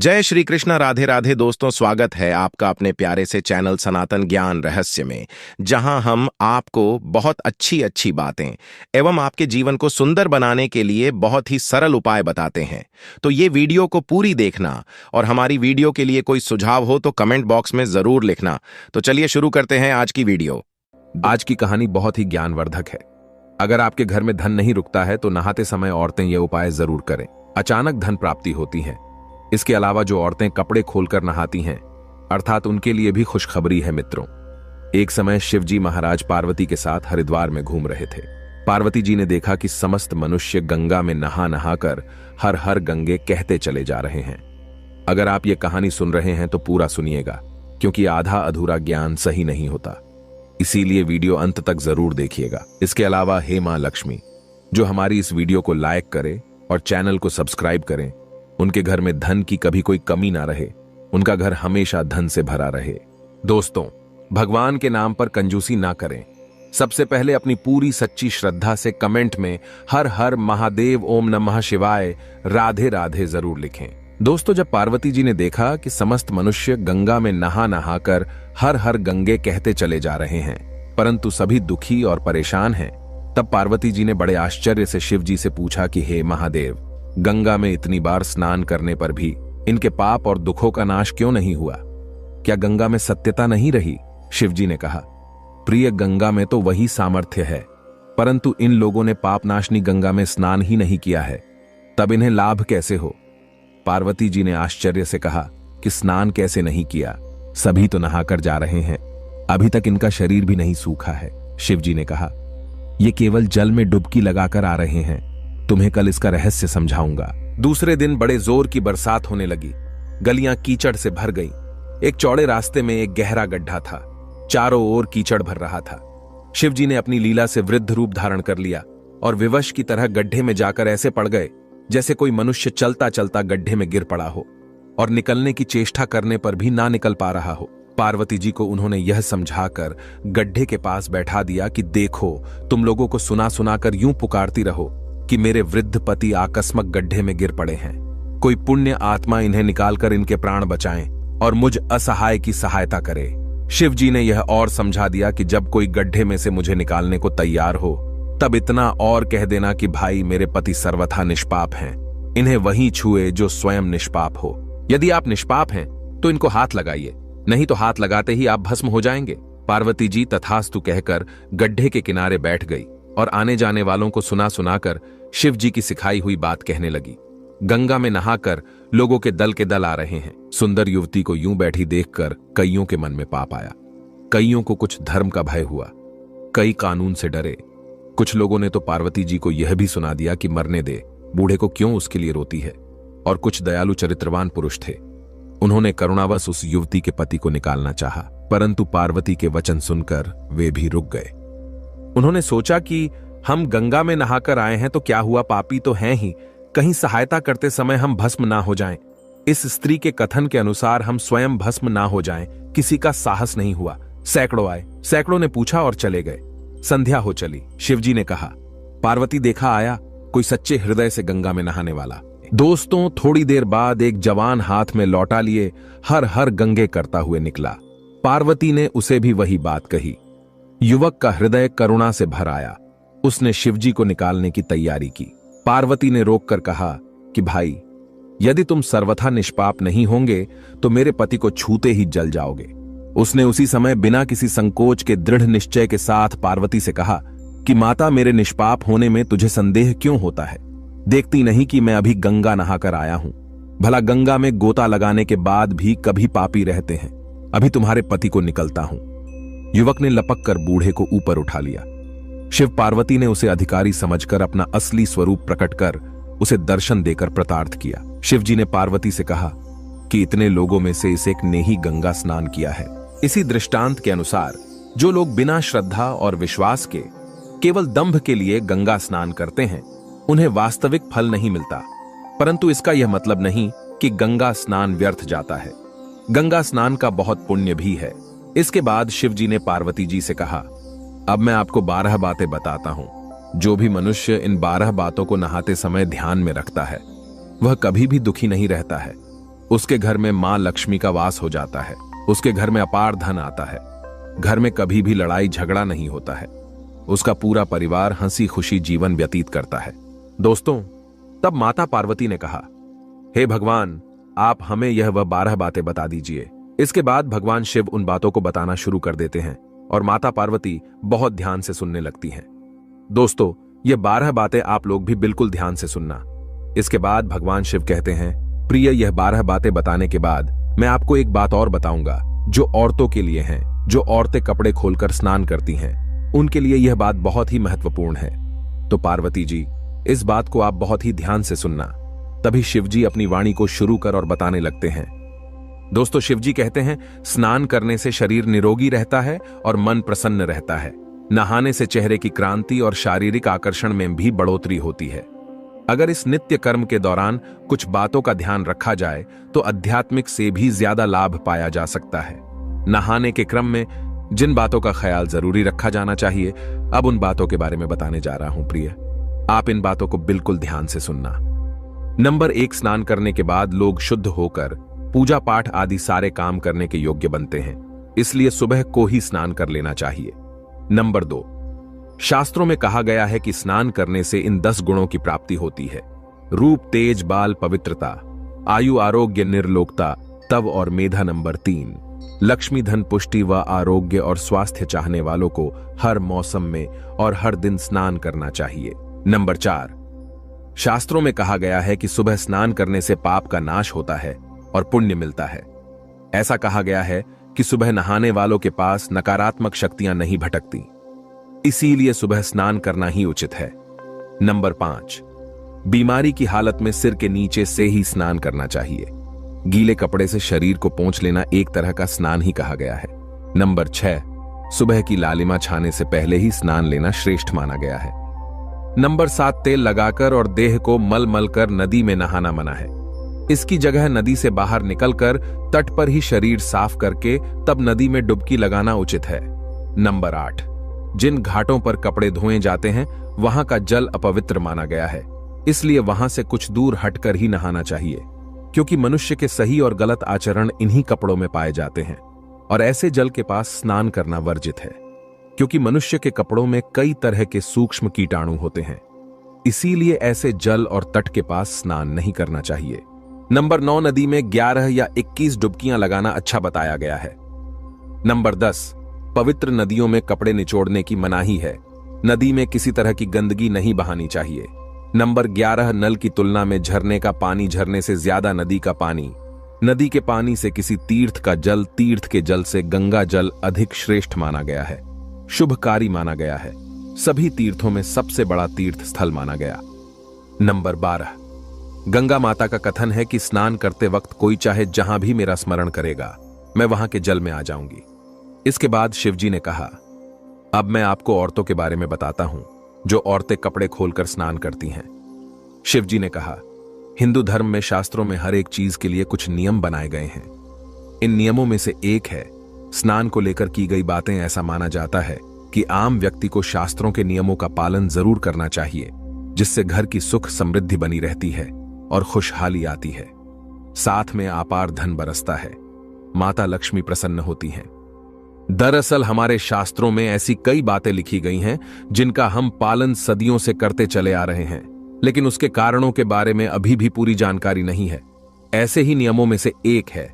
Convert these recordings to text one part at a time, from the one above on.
जय श्री कृष्णा। राधे राधे दोस्तों, स्वागत है आपका अपने प्यारे से चैनल सनातन ज्ञान रहस्य में, जहां हम आपको बहुत अच्छी अच्छी बातें एवं आपके जीवन को सुंदर बनाने के लिए बहुत ही सरल उपाय बताते हैं। तो ये वीडियो को पूरी देखना और हमारी वीडियो के लिए कोई सुझाव हो तो कमेंट बॉक्स में जरूर लिखना। तो चलिए शुरू करते हैं आज की वीडियो। आज की कहानी बहुत ही ज्ञानवर्धक है। अगर आपके घर में धन नहीं रुकता है तो नहाते समय औरतें ये उपाय जरूर करें, अचानक धन प्राप्ति होती है। इसके अलावा जो औरतें कपड़े खोलकर नहाती हैं, अर्थात उनके लिए भी खुशखबरी है मित्रों। एक समय शिवजी महाराज पार्वती के साथ हरिद्वार में घूम रहे थे। पार्वती जी ने देखा कि समस्त मनुष्य गंगा में नहा नहाकर हर हर गंगे कहते चले जा रहे हैं। अगर आप ये कहानी सुन रहे हैं तो पूरा सुनिएगा, क्योंकि आधा अधूरा ज्ञान सही नहीं होता। इसीलिए वीडियो अंत तक जरूर देखिएगा। इसके अलावा हे मां लक्ष्मी, जो हमारी इस वीडियो को लाइक करे और चैनल को सब्सक्राइब करें, उनके घर में धन की कभी कोई कमी ना रहे, उनका घर हमेशा धन से भरा रहे। दोस्तों, भगवान के नाम पर कंजूसी ना करें। सबसे पहले अपनी पूरी सच्ची श्रद्धा से कमेंट में हर हर महादेव, ओम नमः शिवाय, राधे राधे जरूर लिखें। दोस्तों, जब पार्वती जी ने देखा कि समस्त मनुष्य गंगा में नहा नहाकर हर हर गंगे कहते चले जा रहे हैं, परंतु सभी दुखी और परेशान हैं, तब पार्वती जी ने बड़े आश्चर्य से शिव जी से पूछा कि हे महादेव, गंगा में इतनी बार स्नान करने पर भी इनके पाप और दुखों का नाश क्यों नहीं हुआ? क्या गंगा में सत्यता नहीं रही? शिवजी ने कहा, प्रिय, गंगा में तो वही सामर्थ्य है, परंतु इन लोगों ने पापनाशनी गंगा में स्नान ही नहीं किया है, तब इन्हें लाभ कैसे हो? पार्वती जी ने आश्चर्य से कहा कि स्नान कैसे नहीं किया, सभी तो नहाकर जा रहे हैं, अभी तक इनका शरीर भी नहीं सूखा है। शिवजी ने कहा, ये केवल जल में डुबकी लगाकर आ रहे हैं, तुम्हें कल इसका रहस्य समझाऊंगा। दूसरे दिन बड़े जोर की बरसात होने लगी। गलियां कीचड़ से भर गईं। एक चौड़े रास्ते में एक गहरा गड्ढा था। चारों ओर कीचड़ भर रहा था। शिवजी ने अपनी लीला से वृद्ध रूप धारण कर लिया और विवश की तरह गड्ढे में जाकर ऐसे पड़ गए जैसे कोई मनुष्य चलता चलता गड्ढे में गिर पड़ा हो और निकलने की चेष्टा करने पर भी ना निकल पा रहा हो। पार्वती जी को उन्होंने यह समझाकर गड्ढे के पास बैठा दिया कि देखो, तुम लोगों को सुना सुनाकर यूं पुकारती रहो कि मेरे वृद्ध पति आकस्मक गड्ढे में गिर पड़े हैं, कोई पुण्य आत्मा इन्हें निकालकर इनके प्राण बचाएं और मुझ असहाय की सहायता करे। शिव जी ने यह और समझा दिया कि जब कोई गड्ढे में से मुझे निकालने को तैयार हो, तब इतना और कह देना कि भाई, मेरे पति सर्वथा निष्पाप हैं, इन्हें वही छुए जो स्वयं निष्पाप हो। यदि आप निष्पाप हैं तो इनको हाथ लगाइए, नहीं तो हाथ लगाते ही आप भस्म हो जाएंगे। पार्वती जी तथास्तु कहकर गड्ढे के किनारे बैठ गई और आने जाने वालों को सुना सुनाकर शिव जी की सिखाई हुई बात कहने लगी। गंगा में नहाकर लोगों के दल आ रहे हैं। सुंदर युवती को यूं बैठी देखकर कईयों के मन में पाप आया। कईयों को कुछ धर्म का भय हुआ, कई कानून से डरे। कुछ लोगों ने तो पार्वती जी को यह भी सुना दिया कि मरने दे, बूढ़े को क्यों उसके लिए रोती है। और कुछ दयालु चरित्रवान पुरुष थे, उन्होंने करुणावश उस युवती के पति को निकालना चाहा, परंतु पार्वती के वचन सुनकर वे भी रुक गए। उन्होंने सोचा कि हम गंगा में नहाकर आए हैं तो क्या हुआ, पापी तो हैं ही, कहीं सहायता करते समय हम भस्म ना हो जाएं। इस स्त्री के कथन के अनुसार हम स्वयं भस्म ना हो जाएं। किसी का साहस नहीं हुआ। सैकड़ों आए, सैकड़ों ने पूछा और चले गए। संध्या हो चली। शिवजी ने कहा, पार्वती, देखा आया कोई सच्चे हृदय से गंगा में नहाने वाला। दोस्तों, थोड़ी देर बाद एक जवान हाथ में लौटा लिए हर हर गंगे करता हुए निकला। पार्वती ने उसे भी वही बात कही। युवक का हृदय करुणा से भर आया। उसने शिवजी को निकालने की तैयारी की। पार्वती ने रोककर कहा कि भाई, यदि तुम सर्वथा निष्पाप नहीं होंगे तो मेरे पति को छूते ही जल जाओगे। उसने उसी समय बिना किसी संकोच के दृढ़ निश्चय के साथ पार्वती से कहा कि माता, मेरे निष्पाप होने में तुझे संदेह क्यों होता है? देखती नहीं कि मैं अभी गंगा नहाकर आया हूं। भला गंगा में गोता लगाने के बाद भी कभी पापी रहते हैं। अभी तुम्हारे पति को निकलता हूं। युवक ने लपक कर बूढ़े को ऊपर उठा लिया। शिव पार्वती ने उसे अधिकारी समझकर अपना असली स्वरूप प्रकट कर उसे दर्शन देकर प्रतार्थ किया। शिवजी ने पार्वती से कहा कि इतने लोगों में से इस एक ने ही गंगा स्नान किया है। इसी दृष्टांत के अनुसार जो लोग बिना श्रद्धा और विश्वास के केवल दंभ के लिए गंगा स्नान करते हैं, उन्हें वास्तविक फल नहीं मिलता। परंतु इसका यह मतलब नहीं कि गंगा स्नान व्यर्थ जाता है। गंगा स्नान का बहुत पुण्य भी है। इसके बाद शिवजी ने पार्वती जी से कहा, अब मैं आपको 12 बातें बताता हूं। जो भी मनुष्य इन 12 बातों को नहाते समय ध्यान में रखता है, वह कभी भी दुखी नहीं रहता है। उसके घर में मां लक्ष्मी का वास हो जाता है। उसके घर में अपार धन आता है। घर में कभी भी लड़ाई झगड़ा नहीं होता है। उसका पूरा परिवार हंसी खुशी जीवन व्यतीत करता है। दोस्तों, तब माता पार्वती ने कहा, हे भगवान, आप हमें यह वह 12 बातें बता दीजिए। इसके बाद भगवान शिव उन बातों को बताना शुरू कर देते हैं और माता पार्वती बहुत ध्यान से सुनने लगती हैं। दोस्तों, ये 12 बातें आप लोग भी बिल्कुल ध्यान से सुनना। इसके बाद भगवान शिव कहते हैं, प्रिय, यह 12 बातें बताने के बाद मैं आपको एक बात और बताऊंगा जो औरतों के लिए है। जो औरतें कपड़े खोलकर स्नान करती हैं, उनके लिए यह बात बहुत ही महत्वपूर्ण है। तो पार्वती जी, इस बात को आप बहुत ही ध्यान से सुनना। तभी शिवजी अपनी वाणी को शुरू कर और बताने लगते हैं। दोस्तों, शिवजी कहते हैं, स्नान करने से शरीर निरोगी रहता है और मन प्रसन्न रहता है। नहाने से चेहरे की क्रांति और शारीरिक आकर्षण में भी बढ़ोतरी होती है। अगर इस नित्य कर्म के दौरान कुछ बातों का ध्यान रखा जाए तो आध्यात्मिक से भी ज्यादा लाभ पाया जा सकता है। नहाने के क्रम में जिन बातों का ख्याल जरूरी रखा जाना चाहिए, अब उन बातों के बारे में बताने जा रहा हूं प्रिय। आप इन बातों को बिल्कुल ध्यान से सुनना। नंबर 1, स्नान करने के बाद लोग शुद्ध होकर पूजा पाठ आदि सारे काम करने के योग्य बनते हैं, इसलिए सुबह को ही स्नान कर लेना चाहिए। नंबर 2, शास्त्रों में कहा गया है कि स्नान करने से इन 10 गुणों की प्राप्ति होती है। रूप, तेज, बाल, पवित्रता, आयु, आरोग्य, निर्लोकता, तव और मेधा। नंबर 3, लक्ष्मी, धन, पुष्टि व आरोग्य और स्वास्थ्य चाहने वालों को हर मौसम में और हर दिन स्नान करना चाहिए। नंबर 4, शास्त्रों में कहा गया है कि सुबह स्नान करने से पाप का नाश होता है और पुण्य मिलता है। ऐसा कहा गया है कि सुबह नहाने वालों के पास नकारात्मक शक्तियां नहीं भटकती, इसीलिए सुबह स्नान करना ही उचित है। नंबर 5, बीमारी की हालत में सिर के नीचे से ही स्नान करना चाहिए। गीले कपड़े से शरीर को पोंछ लेना एक तरह का स्नान ही कहा गया है। नंबर 6, सुबह की लालिमा छाने से पहले ही स्नान लेना श्रेष्ठ माना गया है। नंबर 7, तेल लगाकर और देह को मल मल कर नदी में नहाना मना है। इसकी जगह नदी से बाहर निकलकर तट पर ही शरीर साफ करके तब नदी में डुबकी लगाना उचित है। नंबर 8, जिन घाटों पर कपड़े धोए जाते हैं वहां का जल अपवित्र माना गया है, इसलिए वहां से कुछ दूर हटकर ही नहाना चाहिए, क्योंकि मनुष्य के सही और गलत आचरण इन्हीं कपड़ों में पाए जाते हैं और ऐसे जल के पास स्नान करना वर्जित है, क्योंकि मनुष्य के कपड़ों में कई तरह के सूक्ष्म कीटाणु होते हैं। इसीलिए ऐसे जल और तट के पास स्नान नहीं करना चाहिए। नंबर 9, नदी में 11 या 21 डुबकियां लगाना अच्छा बताया गया है। नंबर 10, पवित्र नदियों में कपड़े निचोड़ने की मनाही है। नदी में किसी तरह की गंदगी नहीं बहानी चाहिए। नंबर 11, नल की तुलना में झरने का पानी झरने से ज्यादा नदी का पानी, नदी के पानी से किसी तीर्थ का जल, तीर्थ के जल से गंगा जल अधिक श्रेष्ठ माना गया है, शुभकारी माना गया है, सभी तीर्थों में सबसे बड़ा तीर्थ स्थल माना गया। नंबर 12, गंगा माता का कथन है कि स्नान करते वक्त कोई चाहे जहां भी मेरा स्मरण करेगा, मैं वहां के जल में आ जाऊंगी। इसके बाद शिवजी ने कहा, अब मैं आपको औरतों के बारे में बताता हूं जो औरतें कपड़े खोलकर स्नान करती हैं। शिवजी ने कहा, हिंदू धर्म में शास्त्रों में हर एक चीज के लिए कुछ नियम बनाए गए हैं। इन नियमों में से एक है स्नान को लेकर की गई बातें। ऐसा माना जाता है कि आम व्यक्ति को शास्त्रों के नियमों का पालन जरूर करना चाहिए, जिससे घर की सुख समृद्धि बनी रहती है और खुशहाली आती है, साथ में अपार धन बरसता है, माता लक्ष्मी प्रसन्न होती हैं। दरअसल हमारे शास्त्रों में ऐसी कई बातें लिखी गई हैं जिनका हम पालन सदियों से करते चले आ रहे हैं, लेकिन उसके कारणों के बारे में अभी भी पूरी जानकारी नहीं है। ऐसे ही नियमों में से एक है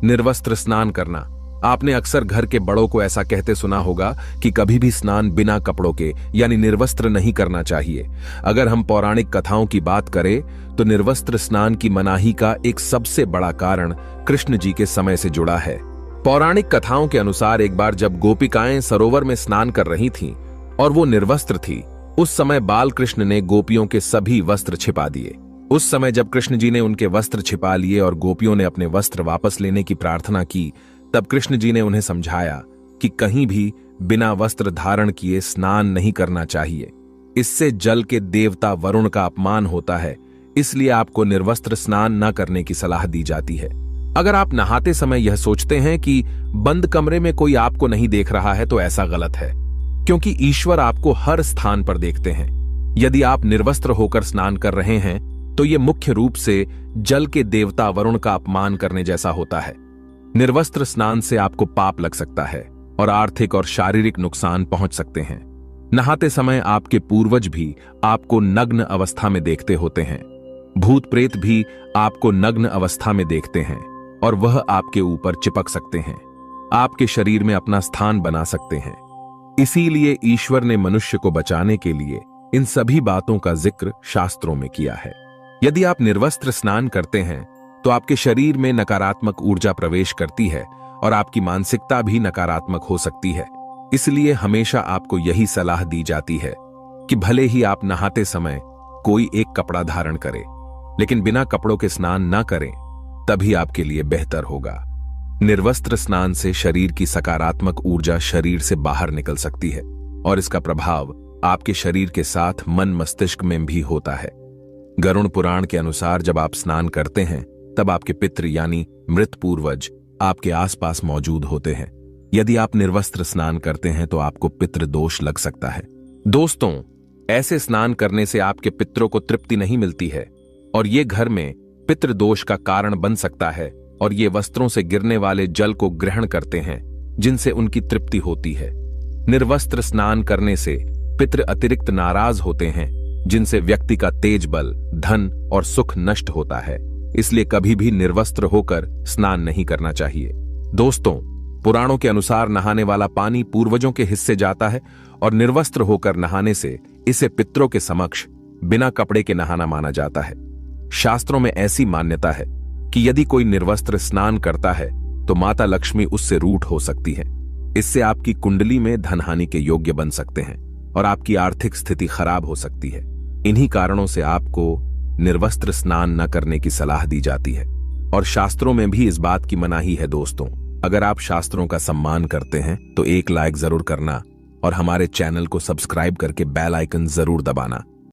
निर्वस्त्र स्नान करना। आपने अक्सर घर के बड़ों को ऐसा कहते सुना होगा कि कभी भी स्नान बिना कपड़ों के यानी निर्वस्त्र नहीं करना चाहिए। अगर हम पौराणिक कथाओं की बात करें तो निर्वस्त्र स्नान की मनाही का एक सबसे बड़ा कारण कृष्ण जी के समय से जुड़ा है। पौराणिक कथाओं के अनुसार एक बार जब गोपिकाएं सरोवर में स्नान कर रही थीं और वो निर्वस्त्र थी, उस समय बाल कृष्ण ने गोपियों के सभी वस्त्र छिपा दिए। उस समय जब कृष्ण जी ने उनके वस्त्र छिपा लिए और गोपियों ने अपने वस्त्र वापस लेने की प्रार्थना की, तब कृष्ण जी ने उन्हें समझाया कि कहीं भी बिना वस्त्र धारण किए स्नान नहीं करना चाहिए। इससे जल के देवता वरुण का अपमान होता है, इसलिए आपको निर्वस्त्र स्नान न करने की सलाह दी जाती है। अगर आप नहाते समय यह सोचते हैं कि बंद कमरे में कोई आपको नहीं देख रहा है तो ऐसा गलत है, क्योंकि ईश्वर आपको हर स्थान पर देखते हैं। यदि आप निर्वस्त्र होकर स्नान कर रहे हैं तो ये मुख्य रूप से जल के देवता वरुण का अपमान करने जैसा होता है। निर्वस्त्र स्नान से आपको पाप लग सकता है और आर्थिक और शारीरिक नुकसान पहुंच सकते हैं। नहाते समय आपके पूर्वज भी आपको नग्न अवस्था में देखते होते हैं। भूत प्रेत भी आपको नग्न अवस्था में देखते हैं और वह आपके ऊपर चिपक सकते हैं, आपके शरीर में अपना स्थान बना सकते हैं। इसीलिए ईश्वर ने मनुष्य को बचाने के लिए इन सभी बातों का जिक्र शास्त्रों में किया है। यदि आप निर्वस्त्र स्नान करते हैं तो आपके शरीर में नकारात्मक ऊर्जा प्रवेश करती है और आपकी मानसिकता भी नकारात्मक हो सकती है। इसलिए हमेशा आपको यही सलाह दी जाती है कि भले ही आप नहाते समय कोई एक कपड़ा धारण करें, लेकिन बिना कपड़ों के स्नान ना करें, तभी आपके लिए बेहतर होगा। निर्वस्त्र स्नान से शरीर की सकारात्मक ऊर्जा शरीर से बाहर निकल सकती है और इसका प्रभाव आपके शरीर के साथ मन मस्तिष्क में भी होता है। गरुड़ पुराण के अनुसार जब आप स्नान करते हैं तब आपके पितृ यानी मृत पूर्वज आपके आसपास मौजूद होते हैं। यदि आप निर्वस्त्र स्नान करते हैं तो आपको पितृ दोष लग सकता है। दोस्तों, ऐसे स्नान करने से आपके पितरों को तृप्ति नहीं मिलती है और ये घर में पितृ दोष का कारण बन सकता है और ये वस्त्रों से गिरने वाले जल को ग्रहण करते हैं जिनसे उनकी तृप्ति होती है। निर्वस्त्र स्नान करने से पितृ अतिरिक्त नाराज होते हैं जिनसे व्यक्ति का तेज बल, धन और सुख नष्ट होता है। इसलिए कभी भी निर्वस्त्र होकर स्नान नहीं करना चाहिए। दोस्तों, पुराणों के अनुसार नहाने वाला पानी पूर्वजों के हिस्से जाता है और निर्वस्त्र होकर नहाने से इसे पितरों के समक्ष बिना कपड़े के नहाना माना जाता है। शास्त्रों में ऐसी मान्यता है कि यदि कोई निर्वस्त्र स्नान करता है तो माता लक्ष्मी उससे रूठ हो सकती है। इससे आपकी कुंडली में धनहानि के योग्य बन सकते हैं और आपकी आर्थिक स्थिति खराब हो सकती है। इन्हीं कारणों से आपको निर्वस्त्र स्नान न करने की सलाह दी जाती है और शास्त्रों में भी इस बात की मनाही है। दोस्तों, अगर आप शास्त्रों का सम्मान करते हैं तो एक लाइक जरूर करना और हमारे चैनल को सब्सक्राइब करके बेल आइकन जरूर दबाना।